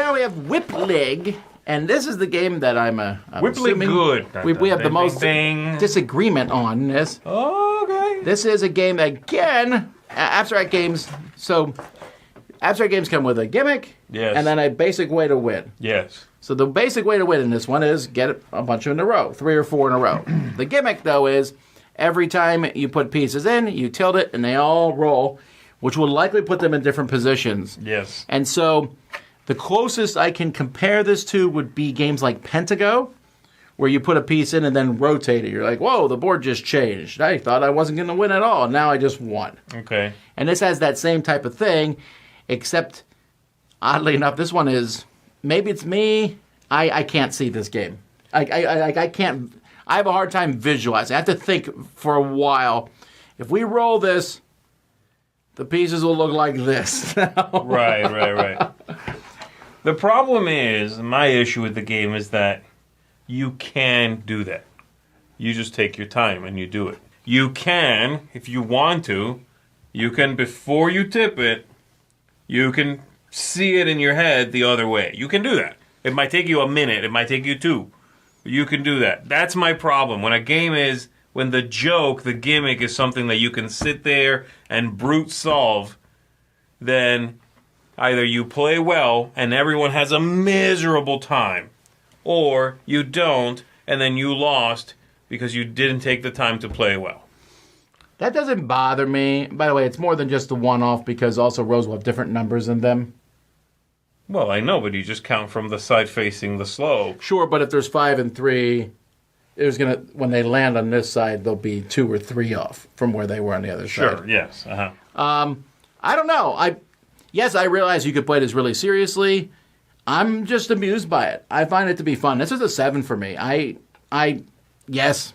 now we have Wippe-lig, and this is the game that I'm Wippe-lig good. We have the most disagreement on this. Oh, okay. This is a game that, again, abstract games. So, abstract games come with a gimmick, yes, and then a basic way to win. Yes. So the basic way to win in this one is get a bunch in a row, 3 or 4 in a row. The gimmick, though, is every time you put pieces in, you tilt it, and they all roll, which will likely put them in different positions. Yes. And so the closest I can compare this to would be games like Pentago, where you put a piece in and then rotate it. You're like, whoa, the board just changed. I thought I wasn't going to win at all. Now I just won. Okay. And this has that same type of thing, except, oddly enough, this one is, maybe it's me, I can't see this game. I can't, I have a hard time visualizing. I have to think for a while. If we roll this, the pieces will look like this. Right. The problem is, my issue with the game is that you can do that. You just take your time and you do it. You can, if you want to, you can, before you tip it, you can see it in your head the other way. You can do that. It might take you a minute. It might take you 2. You can do that. That's my problem. When a game is, when the joke, the gimmick is something that you can sit there and brute solve, then either you play well and everyone has a miserable time, or you don't and then you lost because you didn't take the time to play well. That doesn't bother me. By the way, it's more than just a one-off because also rows will have different numbers in them. Well, I know, but you just count from the side facing the slope. Sure, but if there's 5 and 3, there's gonna, when they land on this side, they'll be 2 or 3 off from where they were on the other side. Sure, yes. I don't know. Yes, I realize you could play this really seriously. I'm just amused by it. I find it to be fun. This is a 7 for me. Yes,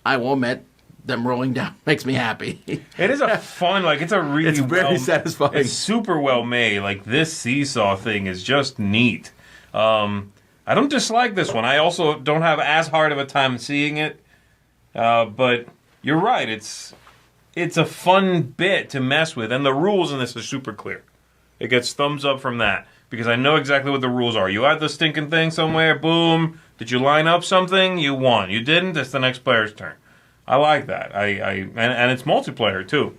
I will admit, them rolling down makes me happy. It is a fun, it's a really it's very satisfying. It's super well made. This seesaw thing is just neat. I don't dislike this one. I also don't have as hard of a time seeing it. But you're right. It's a fun bit to mess with. And the rules in this are super clear. It gets thumbs up from that. Because I know exactly what the rules are. You had the stinking thing somewhere, boom. Did you line up something? You won. You didn't? It's the next player's turn. I like that. And it's multiplayer, too.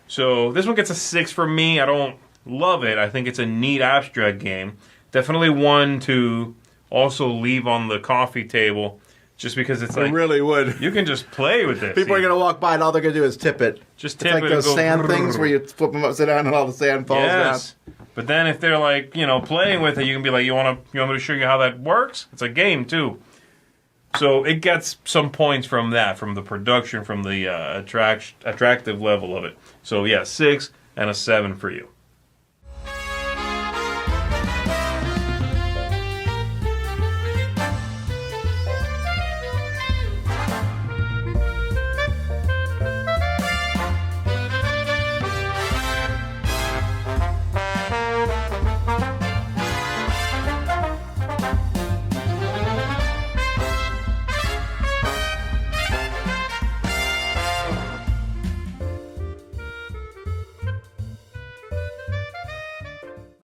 So this one gets a 6 from me. I don't love it. I think it's a neat abstract game. Definitely one to also leave on the coffee table. Just because it's I really would. You can just play with this. People are going to walk by and all they're going to do is tip it. Just tip it. It's like those sand things where you flip them upside down and all the sand falls down. But then if they're playing with it, you can be like, you want me to show you how that works? It's a game too. So it gets some points from that, from the production, from the attractive level of it. So yeah, 6 and a 7 for you.